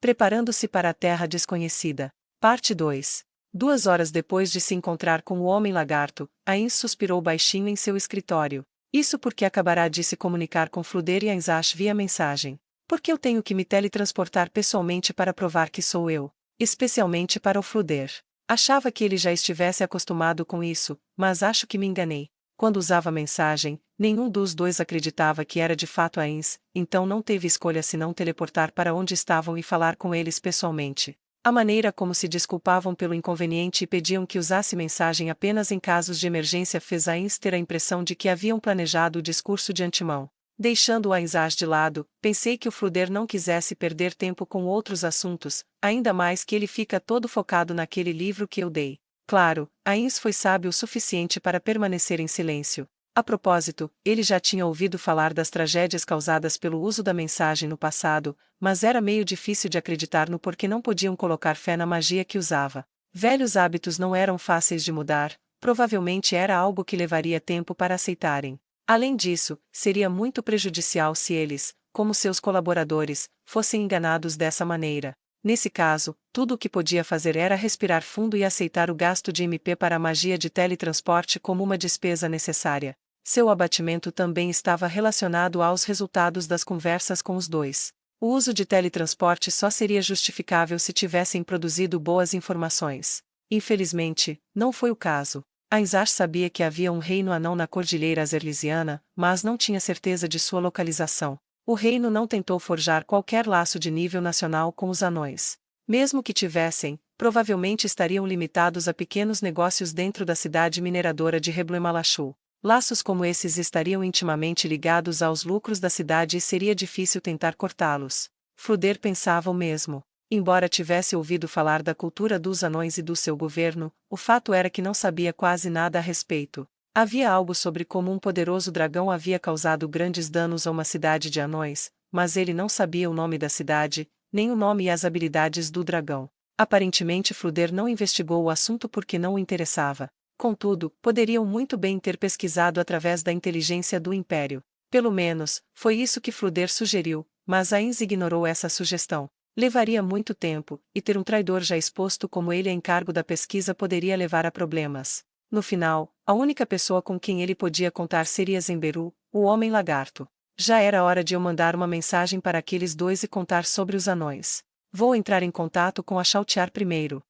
Preparando-se para a terra desconhecida. Parte 2. 2 horas depois de se encontrar com o Homem-Lagarto, Ainz suspirou baixinho em seu escritório. Isso porque acabará de se comunicar com Fluder e Ainsash via mensagem. Porque eu tenho que me teletransportar pessoalmente para provar que sou eu. Especialmente para o Fluder. Achava que ele já estivesse acostumado com isso, mas acho que me enganei. Quando usava mensagem, nenhum dos dois acreditava que era de fato Ainz, então não teve escolha senão teleportar para onde estavam e falar com eles pessoalmente. A maneira como se desculpavam pelo inconveniente e pediam que usasse mensagem apenas em casos de emergência fez Ainz ter a impressão de que haviam planejado o discurso de antemão. Deixando o Ainsash de lado, pensei que o Fluder não quisesse perder tempo com outros assuntos, ainda mais que ele fica todo focado naquele livro que eu dei. Claro, Ainz foi sábio o suficiente para permanecer em silêncio. A propósito, ele já tinha ouvido falar das tragédias causadas pelo uso da mensagem no passado, mas era meio difícil de acreditar no porque não podiam colocar fé na magia que usava. Velhos hábitos não eram fáceis de mudar, provavelmente era algo que levaria tempo para aceitarem. Além disso, seria muito prejudicial se eles, como seus colaboradores, fossem enganados dessa maneira. Nesse caso, tudo o que podia fazer era respirar fundo e aceitar o gasto de MP para a magia de teletransporte como uma despesa necessária. Seu abatimento também estava relacionado aos resultados das conversas com os dois. O uso de teletransporte só seria justificável se tivessem produzido boas informações. Infelizmente, não foi o caso. Ainsash sabia que havia um reino anão na Cordilheira Azerlisiana, mas não tinha certeza de sua localização. O reino não tentou forjar qualquer laço de nível nacional com os anões. Mesmo que tivessem, provavelmente estariam limitados a pequenos negócios dentro da cidade mineradora de Rebloemalachu. Laços como esses estariam intimamente ligados aos lucros da cidade e seria difícil tentar cortá-los. Fluder pensava o mesmo. Embora tivesse ouvido falar da cultura dos anões e do seu governo, o fato era que não sabia quase nada a respeito. Havia algo sobre como um poderoso dragão havia causado grandes danos a uma cidade de anões, mas ele não sabia o nome da cidade, nem o nome e as habilidades do dragão. Aparentemente Fluder não investigou o assunto porque não o interessava. Contudo, poderiam muito bem ter pesquisado através da inteligência do Império. Pelo menos, foi isso que Fluder sugeriu, mas Ainz ignorou essa sugestão. Levaria muito tempo, e ter um traidor já exposto como ele a encargo da pesquisa poderia levar a problemas. No final, a única pessoa com quem ele podia contar seria Zemberu, o Homem-Lagarto. Já era hora de eu mandar uma mensagem para aqueles dois e contar sobre os anões. Vou entrar em contato com a Chautiar primeiro.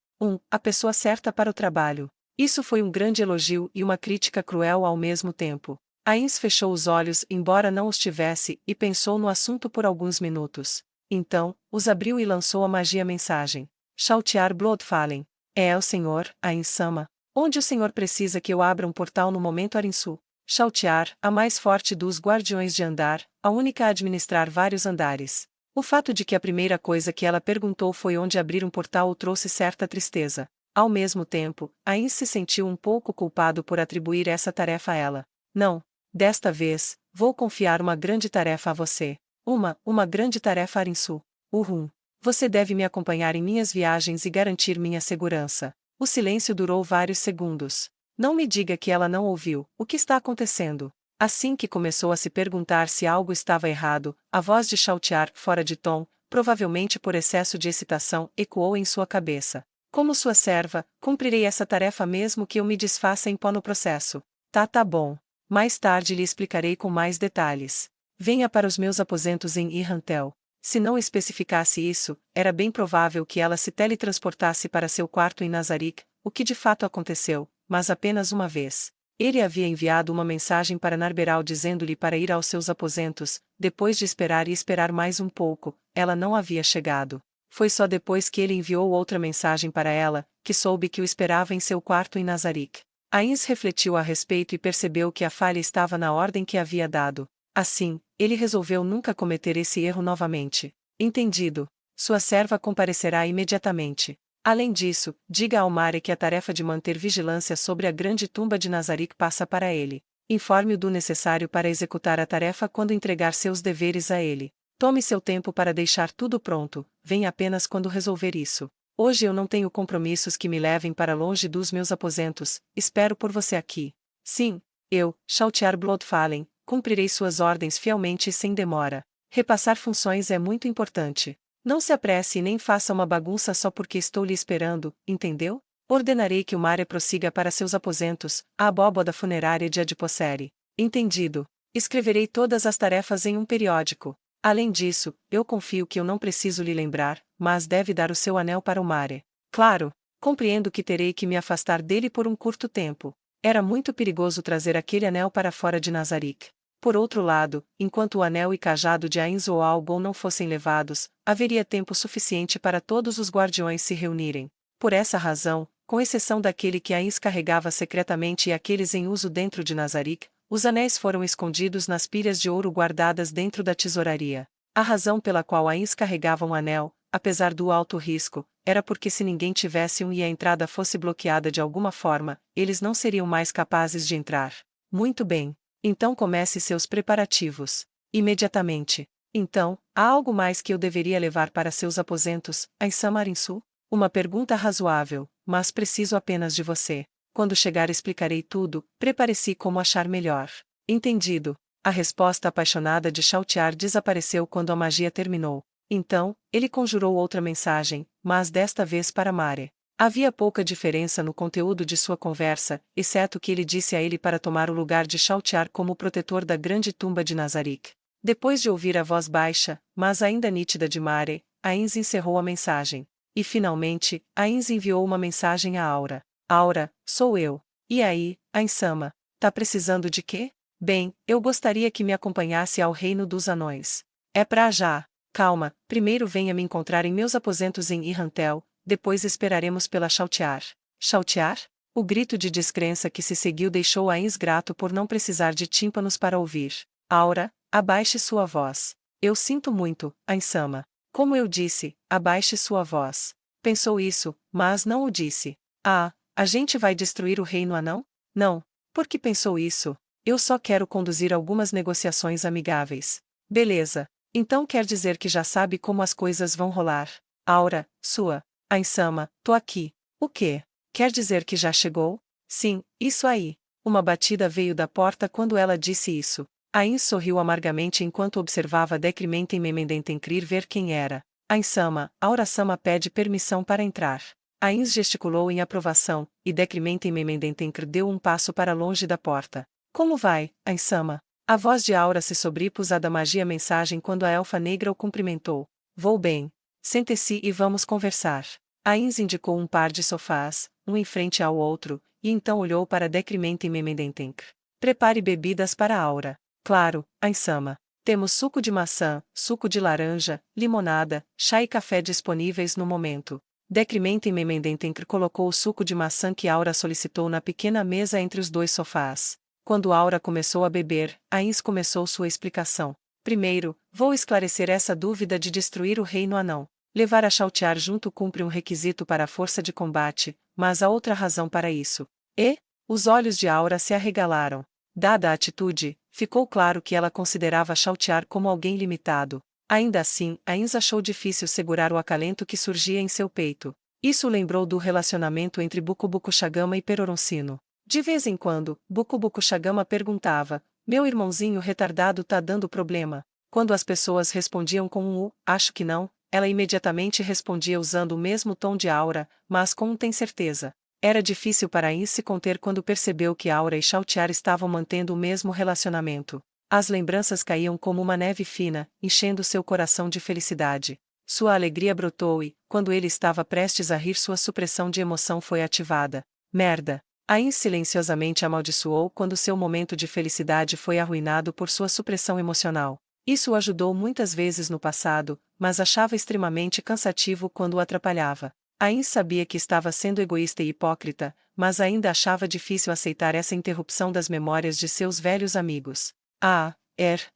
A pessoa certa para o trabalho. Isso foi um grande elogio e uma crítica cruel ao mesmo tempo. Ainz fechou os olhos embora não os tivesse e pensou no assunto por alguns minutos. Então, os abriu e lançou a magia mensagem. Chautiar Bloodfallen. É o senhor, Ainz-sama. Onde o senhor precisa que eu abra um portal no momento Arinsu? Chautiar, a mais forte dos guardiões de andar, a única a administrar vários andares. O fato de que a primeira coisa que ela perguntou foi onde abrir um portal o trouxe certa tristeza. Ao mesmo tempo, Ainz se sentiu um pouco culpado por atribuir essa tarefa a ela. Não. Desta vez, vou confiar uma grande tarefa a você. Uma grande tarefa Arinsu. Você deve me acompanhar em minhas viagens e garantir minha segurança. O silêncio durou vários segundos. Não me diga que ela não ouviu. O que está acontecendo? Assim que começou a se perguntar se algo estava errado, a voz de Chautiar, fora de tom, provavelmente por excesso de excitação, ecoou em sua cabeça. Como sua serva, cumprirei essa tarefa mesmo que eu me desfaça em pó no processo. Tá bom. Mais tarde lhe explicarei com mais detalhes. Venha para os meus aposentos em Irrantel. Se não especificasse isso, era bem provável que ela se teletransportasse para seu quarto em Nazarick, o que de fato aconteceu, mas apenas uma vez. Ele havia enviado uma mensagem para Narberal dizendo-lhe para ir aos seus aposentos, depois de esperar e esperar mais um pouco, ela não havia chegado. Foi só depois que ele enviou outra mensagem para ela, que soube que o esperava em seu quarto em Nazarick. Ainz refletiu a respeito e percebeu que a falha estava na ordem que havia dado. Assim, ele resolveu nunca cometer esse erro novamente. Entendido. Sua serva comparecerá imediatamente. Além disso, diga ao Mare que a tarefa de manter vigilância sobre a grande tumba de Nazarick passa para ele. Informe-o do necessário para executar a tarefa quando entregar seus deveres a ele. Tome seu tempo para deixar tudo pronto, venha apenas quando resolver isso. Hoje eu não tenho compromissos que me levem para longe dos meus aposentos, espero por você aqui. Sim, eu, Chautiar Bloodfallen, cumprirei suas ordens fielmente e sem demora. Repassar funções é muito importante. Não se apresse e nem faça uma bagunça só porque estou lhe esperando, entendeu? Ordenarei que o Mare prossiga para seus aposentos, a abóboda funerária de Adipocere. Entendido. Escreverei todas as tarefas em um periódico. Além disso, eu confio que eu não preciso lhe lembrar, mas deve dar o seu anel para o Mare. Claro, compreendo que terei que me afastar dele por um curto tempo. Era muito perigoso trazer aquele anel para fora de Nazarick. Por outro lado, enquanto o anel e cajado de Ainz ou Albon não fossem levados, haveria tempo suficiente para todos os guardiões se reunirem. Por essa razão, com exceção daquele que Ainz carregava secretamente e aqueles em uso dentro de Nazarick, os anéis foram escondidos nas pilhas de ouro guardadas dentro da tesouraria. A razão pela qual Ainz carregava um anel, apesar do alto risco, era porque se ninguém tivesse um e a entrada fosse bloqueada de alguma forma, eles não seriam mais capazes de entrar. Muito bem. Então comece seus preparativos. Imediatamente. Então, há algo mais que eu deveria levar para seus aposentos, em Samarinsu? Uma pergunta razoável, mas preciso apenas de você. Quando chegar explicarei tudo, prepare-se como achar melhor. Entendido. A resposta apaixonada de Chautiar desapareceu quando a magia terminou. Então, ele conjurou outra mensagem, mas desta vez para Mare. Havia pouca diferença no conteúdo de sua conversa, exceto que ele disse a ele para tomar o lugar de Chautiar como protetor da grande tumba de Nazarick. Depois de ouvir a voz baixa, mas ainda nítida de Mare, Ainz encerrou a mensagem. E finalmente, Ainz enviou uma mensagem a Aura. Aura, sou eu. E aí, Ainsama? Tá precisando de quê? Bem, eu gostaria que me acompanhasse ao reino dos anões. É pra já. Calma, primeiro venha me encontrar em meus aposentos em Irrantel. Depois esperaremos pela Chautiar. Chautiar? O grito de descrença que se seguiu deixou Ainz grato por não precisar de tímpanos para ouvir. Aura, abaixe sua voz. Eu sinto muito, Ainsama. Como eu disse, abaixe sua voz. Pensou isso, mas não o disse. Ah, a gente vai destruir o reino anão? Não. Por que pensou isso? Eu só quero conduzir algumas negociações amigáveis. Beleza. Então quer dizer que já sabe como as coisas vão rolar. Aura, sua. Ainsama, tô aqui. O quê? Quer dizer que já chegou? Sim, isso aí. Uma batida veio da porta quando ela disse isso. Ainz sorriu amargamente enquanto observava Decrementem Memendentencrir ver quem era. Ainsama, Aura-sama pede permissão para entrar. Ainz gesticulou em aprovação, e Decrementem Memendentencrir deu um passo para longe da porta. Como vai, Ainsama? A voz de Aura se sobrepôs à da magia mensagem quando a elfa negra o cumprimentou. Vou bem. Sente-se e vamos conversar. Ainz indicou um par de sofás, um em frente ao outro, e então olhou para Decrementem Memendentencrir. Prepare bebidas para Aura. Claro, Ainsama. Temos suco de maçã, suco de laranja, limonada, chá e café disponíveis no momento. Decrementem Memendentencrir colocou o suco de maçã que Aura solicitou na pequena mesa entre os dois sofás. Quando Aura começou a beber, Ainz começou sua explicação. Primeiro, vou esclarecer essa dúvida de destruir o reino anão. Levar a Chautiar junto cumpre um requisito para a força de combate, mas há outra razão para isso. E? Os olhos de Aura se arregalaram. Dada a atitude, ficou claro que ela considerava Chautiar como alguém limitado. Ainda assim, Ainz achou difícil segurar o acalento que surgia em seu peito. Isso lembrou do relacionamento entre Bukubuku Shagama e Peroroncino. De vez em quando, Bukubuku Shagama perguntava: meu irmãozinho retardado tá dando problema? Quando as pessoas respondiam com um acho que não, ela imediatamente respondia usando o mesmo tom de Aura, mas com um tem certeza. Era difícil para Ainz se conter quando percebeu que Aura e Chautiar estavam mantendo o mesmo relacionamento. As lembranças caíam como uma neve fina, enchendo seu coração de felicidade. Sua alegria brotou e, quando ele estava prestes a rir, sua supressão de emoção foi ativada. Merda! Ainz silenciosamente amaldiçoou quando seu momento de felicidade foi arruinado por sua supressão emocional. Isso o ajudou muitas vezes no passado, mas achava extremamente cansativo quando o atrapalhava. Ainz sabia que estava sendo egoísta e hipócrita, mas ainda achava difícil aceitar essa interrupção das memórias de seus velhos amigos. Ah,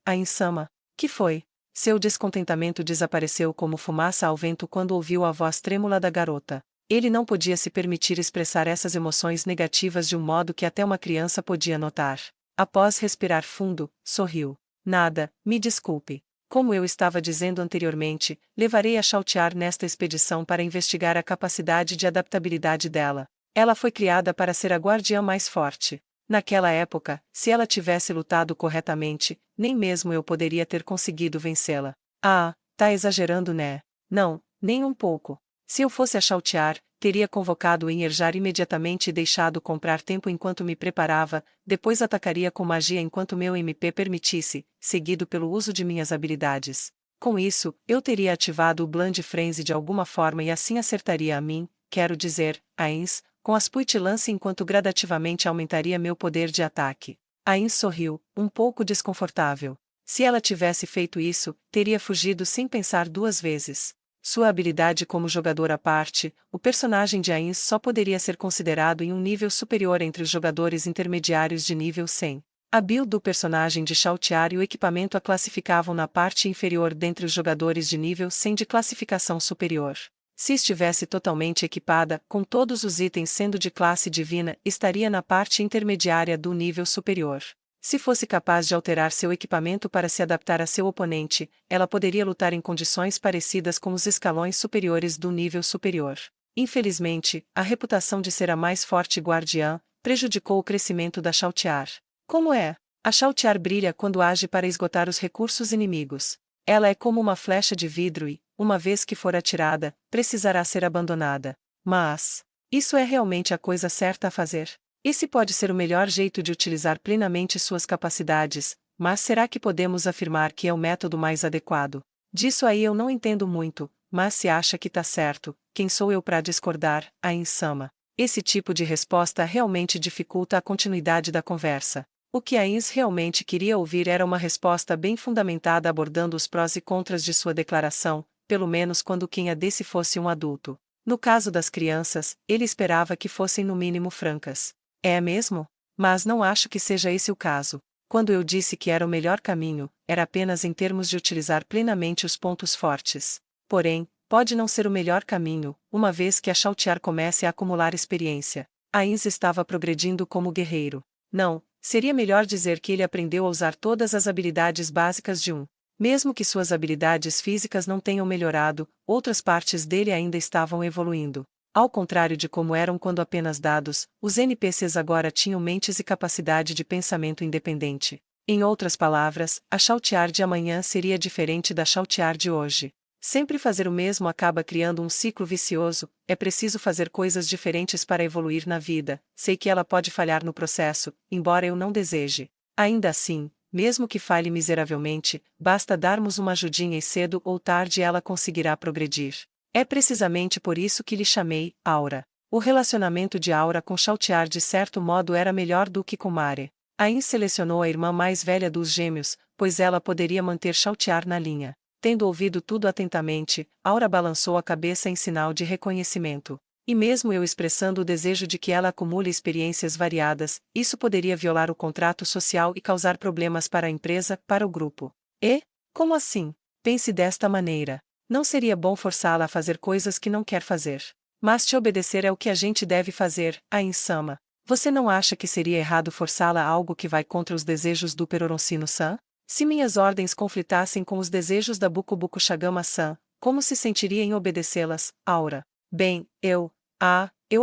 Ainsama. Que foi? Seu descontentamento desapareceu como fumaça ao vento quando ouviu a voz trêmula da garota. Ele não podia se permitir expressar essas emoções negativas de um modo que até uma criança podia notar. Após respirar fundo, sorriu. Nada, me desculpe. Como eu estava dizendo anteriormente, levarei a Chautiar nesta expedição para investigar a capacidade de adaptabilidade dela. Ela foi criada para ser a guardiã mais forte. Naquela época, se ela tivesse lutado corretamente, nem mesmo eu poderia ter conseguido vencê-la. Ah, tá exagerando, né? Não, nem um pouco. Se eu fosse a Chautiar, teria convocado o Enherjar imediatamente e deixado comprar tempo enquanto me preparava, depois atacaria com magia enquanto meu MP permitisse, seguido pelo uso de minhas habilidades. Com isso, eu teria ativado o Blind Frenzy de alguma forma e assim acertaria a mim, quero dizer, Ains, com as Split Lance enquanto gradativamente aumentaria meu poder de ataque. Ains sorriu, um pouco desconfortável. Se ela tivesse feito isso, teria fugido sem pensar duas vezes. Sua habilidade como jogador à parte, o personagem de Ains só poderia ser considerado em um nível superior entre os jogadores intermediários de nível 100. A build do personagem de Chautiar e o equipamento a classificavam na parte inferior dentre os jogadores de nível 100 de classificação superior. Se estivesse totalmente equipada, com todos os itens sendo de classe divina, estaria na parte intermediária do nível superior. Se fosse capaz de alterar seu equipamento para se adaptar a seu oponente, ela poderia lutar em condições parecidas com os escalões superiores do nível superior. Infelizmente, a reputação de ser a mais forte guardiã prejudicou o crescimento da Chautiar. Como é? A Chautiar brilha quando age para esgotar os recursos inimigos. Ela é como uma flecha de vidro e, uma vez que for atirada, precisará ser abandonada. Mas, isso é realmente a coisa certa a fazer? Esse pode ser o melhor jeito de utilizar plenamente suas capacidades, mas será que podemos afirmar que é o método mais adequado? Disso aí eu não entendo muito, mas se acha que tá certo, quem sou eu para discordar, Ains-sama? Esse tipo de resposta realmente dificulta a continuidade da conversa. O que Ains realmente queria ouvir era uma resposta bem fundamentada abordando os prós e contras de sua declaração, pelo menos quando quem a desse fosse um adulto. No caso das crianças, ele esperava que fossem no mínimo francas. É mesmo? Mas não acho que seja esse o caso. Quando eu disse que era o melhor caminho, era apenas em termos de utilizar plenamente os pontos fortes. Porém, pode não ser o melhor caminho, uma vez que a Chautiar comece a acumular experiência. Ains estava progredindo como guerreiro. Não, seria melhor dizer que ele aprendeu a usar todas as habilidades básicas de um. Mesmo que suas habilidades físicas não tenham melhorado, outras partes dele ainda estavam evoluindo. Ao contrário de como eram quando apenas dados, os NPCs agora tinham mentes e capacidade de pensamento independente. Em outras palavras, a Chautiar de amanhã seria diferente da Chautiar de hoje. Sempre fazer o mesmo acaba criando um ciclo vicioso, é preciso fazer coisas diferentes para evoluir na vida, sei que ela pode falhar no processo, embora eu não deseje. Ainda assim, mesmo que falhe miseravelmente, basta darmos uma ajudinha e cedo ou tarde ela conseguirá progredir. É precisamente por isso que lhe chamei Aura. O relacionamento de Aura com Chautiar de certo modo era melhor do que com Mare. Ain selecionou a irmã mais velha dos gêmeos, pois ela poderia manter Chautiar na linha. Tendo ouvido tudo atentamente, Aura balançou a cabeça em sinal de reconhecimento. E mesmo eu expressando o desejo de que ela acumule experiências variadas, isso poderia violar o contrato social e causar problemas para a empresa, para o grupo. E? Como assim? Pense desta maneira. Não seria bom forçá-la a fazer coisas que não quer fazer. Mas te obedecer é o que a gente deve fazer, Ain-sama. Você não acha que seria errado forçá-la a algo que vai contra os desejos do Peroroncino-san? Se minhas ordens conflitassem com os desejos da Bukubuku Shagama-san, como se sentiria em obedecê-las, Aura? Bem, eu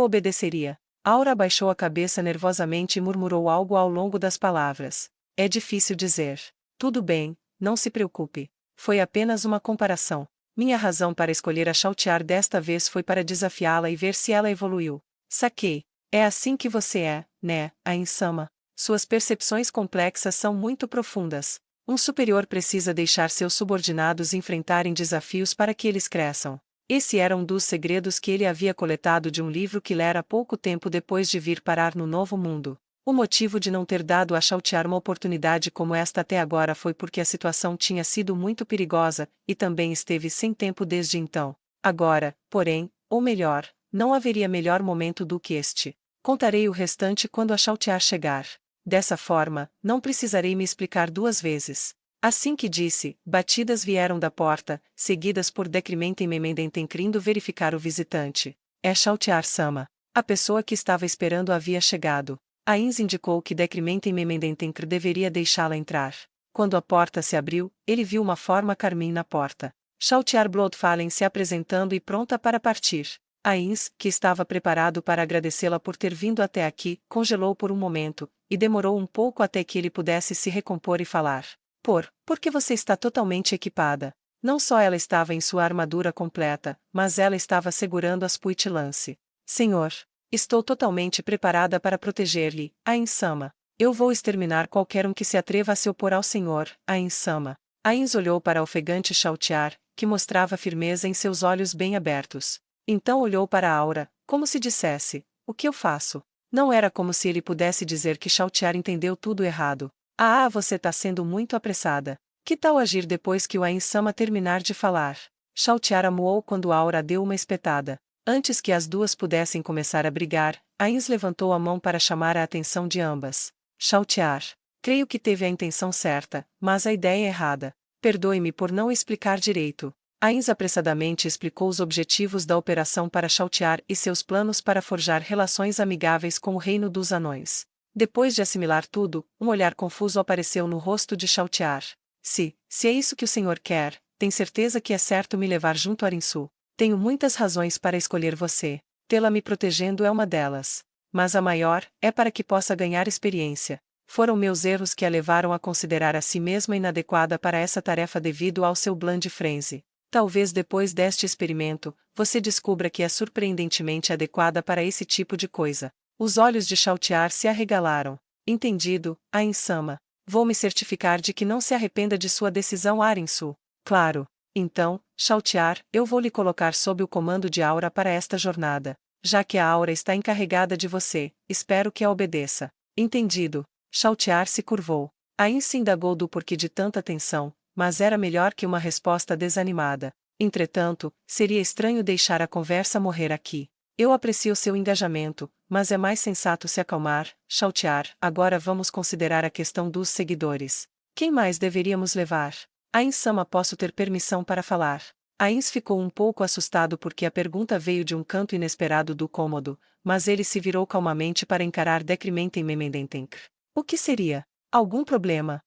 obedeceria. Aura abaixou a cabeça nervosamente e murmurou algo ao longo das palavras. É difícil dizer. Tudo bem, não se preocupe. Foi apenas uma comparação. Minha razão para escolher a Chautiar desta vez foi para desafiá-la e ver se ela evoluiu. Saquei. É assim que você é, né, Ain-sama? Suas percepções complexas são muito profundas. Um superior precisa deixar seus subordinados enfrentarem desafios para que eles cresçam. Esse era um dos segredos que ele havia coletado de um livro que lera pouco tempo depois de vir parar no Novo Mundo. O motivo de não ter dado a Chautiar uma oportunidade como esta até agora foi porque a situação tinha sido muito perigosa, e também esteve sem tempo desde então. Agora, porém, ou melhor, não haveria melhor momento do que este. Contarei o restante quando a Chautiar chegar. Dessa forma, não precisarei me explicar duas vezes. Assim que disse, batidas vieram da porta, seguidas por Decrementem Memendenten querindo verificar o visitante. É Chautiar-sama. A pessoa que estava esperando havia chegado. Ains indicou que Decrementem Memendenten deveria deixá-la entrar. Quando a porta se abriu, ele viu uma forma carmim na porta. Chautiar Bloodfallen se apresentando e pronta para partir. Ains, que estava preparado para agradecê-la por ter vindo até aqui, congelou por um momento, e demorou um pouco até que ele pudesse se recompor e falar. Por que você está totalmente equipada? Não só ela estava em sua armadura completa, mas ela estava segurando as Puitilance. Senhor, estou totalmente preparada para proteger-lhe, Ain Sama. Eu vou exterminar qualquer um que se atreva a se opor ao Senhor, Ain Sama. Ains olhou para a ofegante Chautiar, que mostrava firmeza em seus olhos bem abertos. Então olhou para Aura, como se dissesse: o que eu faço? Não era como se ele pudesse dizer que Chautiar entendeu tudo errado. Você tá sendo muito apressada. Que tal agir depois que o Ain Sama terminar de falar? Chautiar amuou quando Aura deu uma espetada. Antes que as duas pudessem começar a brigar, Ains levantou a mão para chamar a atenção de ambas. Chautiar. Creio que teve a intenção certa, mas a ideia errada. Perdoe-me por não explicar direito. Ains apressadamente explicou os objetivos da operação para Chautiar e seus planos para forjar relações amigáveis com o reino dos anões. Depois de assimilar tudo, um olhar confuso apareceu no rosto de Chautiar. Se é isso que o senhor quer, tem certeza que é certo me levar junto a Arinsu? Tenho muitas razões para escolher você. Tê-la me protegendo é uma delas. Mas a maior é para que possa ganhar experiência. Foram meus erros que a levaram a considerar a si mesma inadequada para essa tarefa devido ao seu Blind Frenzy. Talvez depois deste experimento, você descubra que é surpreendentemente adequada para esse tipo de coisa. Os olhos de Chautiar se arregalaram. Entendido, Ain Sama. Vou me certificar de que não se arrependa de sua decisão, Arinsu. Claro. Então, Chautiar, eu vou lhe colocar sob o comando de Aura para esta jornada. Já que a Aura está encarregada de você, espero que a obedeça. Entendido. Chautiar se curvou. Ain se indagou do porquê de tanta tensão, mas era melhor que uma resposta desanimada. Entretanto, seria estranho deixar a conversa morrer aqui. Eu aprecio seu engajamento, mas é mais sensato se acalmar, Chautiar. Agora vamos considerar a questão dos seguidores. Quem mais deveríamos levar? Ain Sama, posso ter permissão para falar? Ains ficou um pouco assustado porque a pergunta veio de um canto inesperado do cômodo, mas ele se virou calmamente para encarar Decrimenten Memendentenk. O que seria? Algum problema?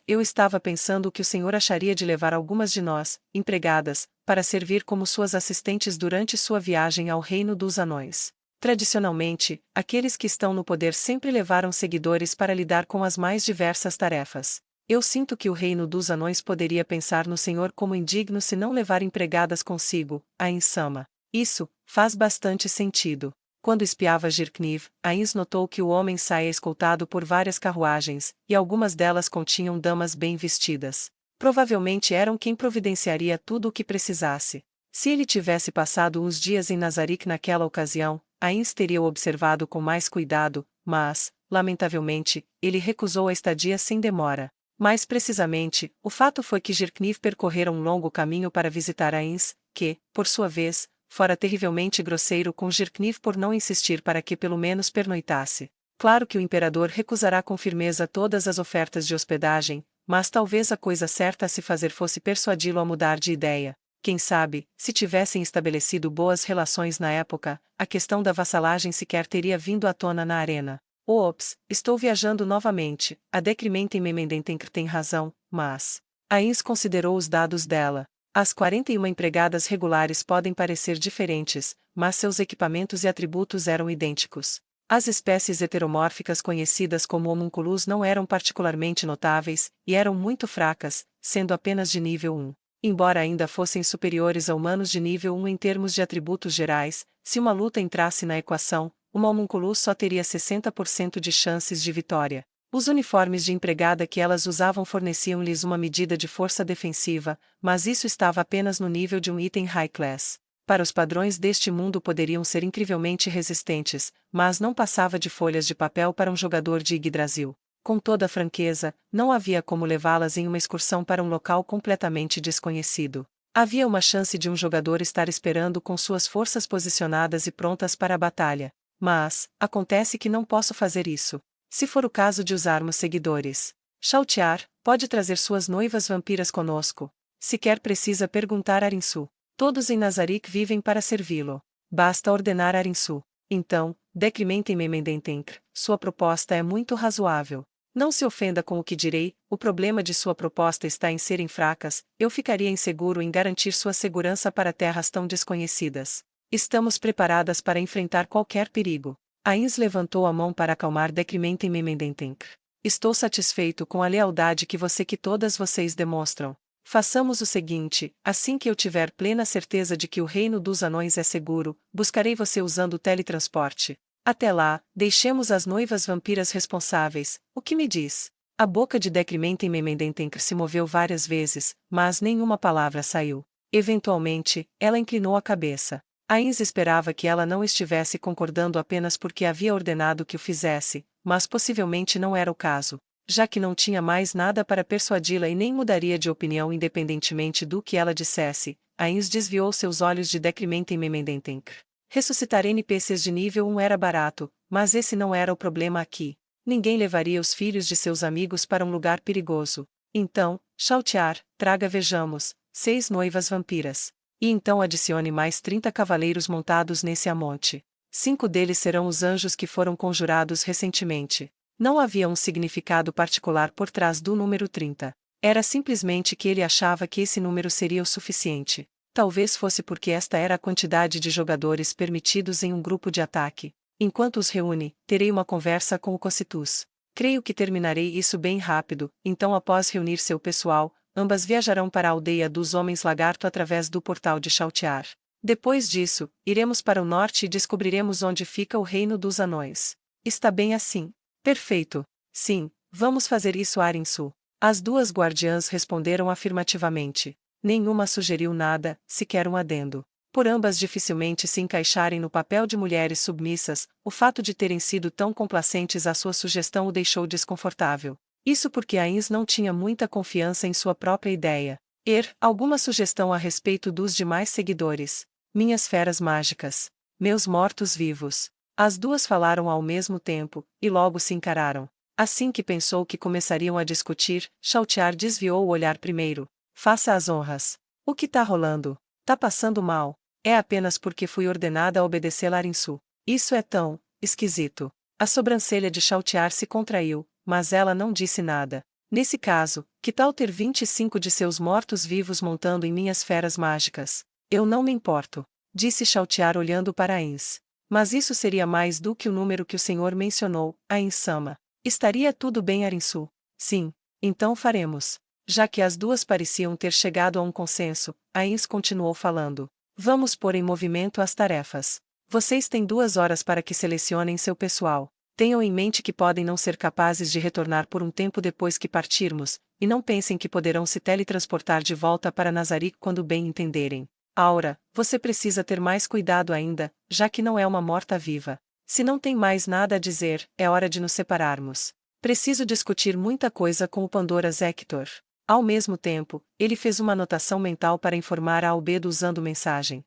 Eu estava pensando que o senhor acharia de levar algumas de nós, empregadas, para servir como suas assistentes durante sua viagem ao reino dos anões. Tradicionalmente, aqueles que estão no poder sempre levaram seguidores para lidar com as mais diversas tarefas. Eu sinto que o reino dos anões poderia pensar no senhor como indigno se não levar empregadas consigo, Ain Sama. Isso faz bastante sentido. Quando espiava Jirkniv, Ains notou que o homem saía escoltado por várias carruagens, e algumas delas continham damas bem vestidas. Provavelmente eram quem providenciaria tudo o que precisasse. Se ele tivesse passado uns dias em Nazarick naquela ocasião, Ains teria o observado com mais cuidado, mas, lamentavelmente, ele recusou a estadia sem demora. Mais precisamente, o fato foi que Jirkniv percorrera um longo caminho para visitar Ains, que, por sua vez, fora terrivelmente grosseiro com Jirkniv por não insistir para que pelo menos pernoitasse. Claro que o imperador recusará com firmeza todas as ofertas de hospedagem, mas talvez a coisa certa a se fazer fosse persuadi-lo a mudar de ideia. Quem sabe, se tivessem estabelecido boas relações na época, a questão da vassalagem sequer teria vindo à tona na arena. Ops, estou viajando novamente. A Decrimenten Memendentenk tem razão, mas Ains considerou os dados dela. As 41 empregadas regulares podem parecer diferentes, mas seus equipamentos e atributos eram idênticos. As espécies heteromórficas conhecidas como homúnculos não eram particularmente notáveis, e eram muito fracas, sendo apenas de nível 1. Embora ainda fossem superiores a humanos de nível 1 em termos de atributos gerais, se uma luta entrasse na equação, uma homúnculus só teria 60% de chances de vitória. Os uniformes de empregada que elas usavam forneciam-lhes uma medida de força defensiva, mas isso estava apenas no nível de um item high class. Para os padrões deste mundo poderiam ser incrivelmente resistentes, mas não passava de folhas de papel para um jogador de Yggdrasil. Com toda a franqueza, não havia como levá-las em uma excursão para um local completamente desconhecido. Havia uma chance de um jogador estar esperando com suas forças posicionadas e prontas para a batalha. Mas, acontece que não posso fazer isso. Se for o caso de usarmos seguidores. Chautiar, pode trazer suas noivas vampiras conosco. Sequer precisa perguntar a Arinsu. Todos em Nazarick vivem para servi-lo. Basta ordenar a Arinsu. Então, Decrimenten Memendentenk, sua proposta é muito razoável. Não se ofenda com o que direi, o problema de sua proposta está em serem fracas, eu ficaria inseguro em garantir sua segurança para terras tão desconhecidas. Estamos preparadas para enfrentar qualquer perigo. Ains levantou a mão para acalmar Decrimenten Memendentenk. Estou satisfeito com a lealdade que todas vocês demonstram. Façamos o seguinte: assim que eu tiver plena certeza de que o reino dos anões é seguro, buscarei você usando o teletransporte. Até lá, deixemos as noivas vampiras responsáveis. O que me diz? A boca de Decrimenten Memendentenker se moveu várias vezes, mas nenhuma palavra saiu. Eventualmente, ela inclinou a cabeça. Ainz esperava que ela não estivesse concordando apenas porque havia ordenado que o fizesse, mas possivelmente não era o caso, já que não tinha mais nada para persuadi-la e nem mudaria de opinião independentemente do que ela dissesse. Ainz desviou seus olhos de Decrimenten Memendentenker. Ressuscitar NPCs de nível 1 era barato, mas esse não era o problema aqui. Ninguém levaria os filhos de seus amigos para um lugar perigoso. Então, Chaltiar, traga vejamos, 6 noivas vampiras. E então adicione mais 30 cavaleiros montados nesse amonte. 5 deles serão os anjos que foram conjurados recentemente. Não havia um significado particular por trás do número 30. Era simplesmente que ele achava que esse número seria o suficiente. Talvez fosse porque esta era a quantidade de jogadores permitidos em um grupo de ataque. Enquanto os reúne, terei uma conversa com o Cocytus. Creio que terminarei isso bem rápido, então após reunir seu pessoal, ambas viajarão para a aldeia dos Homens Lagarto através do portal de Chaltiar. Depois disso, iremos para o norte e descobriremos onde fica o reino dos anões. Está bem assim? Perfeito. Sim, vamos fazer isso, Arinsu. As duas guardiãs responderam afirmativamente. Nenhuma sugeriu nada, sequer um adendo. Por ambas dificilmente se encaixarem no papel de mulheres submissas, o fato de terem sido tão complacentes à sua sugestão o deixou desconfortável. Isso porque Ainz não tinha muita confiança em sua própria ideia. Alguma sugestão a respeito dos demais seguidores? Minhas feras mágicas. Meus mortos-vivos. As duas falaram ao mesmo tempo, e logo se encararam. Assim que pensou que começariam a discutir, Chaltiar desviou o olhar primeiro. Faça as honras. O que tá rolando? Tá passando mal? É apenas porque fui ordenada a obedecer Larinsu. Isso é tão esquisito. A sobrancelha de Chaltiar se contraiu, mas ela não disse nada. Nesse caso, que tal ter 25 de seus mortos-vivos montando em minhas feras mágicas? Eu não me importo, disse Chaltiar olhando para Ainz. Mas isso seria mais do que o número que o senhor mencionou, Ainz-sama. Estaria tudo bem, Arinsu? Sim. Então faremos. Já que as duas pareciam ter chegado a um consenso, Ainz continuou falando. Vamos pôr em movimento as tarefas. Vocês têm 2 horas para que selecionem seu pessoal. Tenham em mente que podem não ser capazes de retornar por um tempo depois que partirmos, e não pensem que poderão se teletransportar de volta para Nazarick quando bem entenderem. Aura, você precisa ter mais cuidado ainda, já que não é uma morta-viva. Se não tem mais nada a dizer, é hora de nos separarmos. Preciso discutir muita coisa com o Pandora Zector. Ao mesmo tempo, ele fez uma anotação mental para informar a Albedo usando mensagem.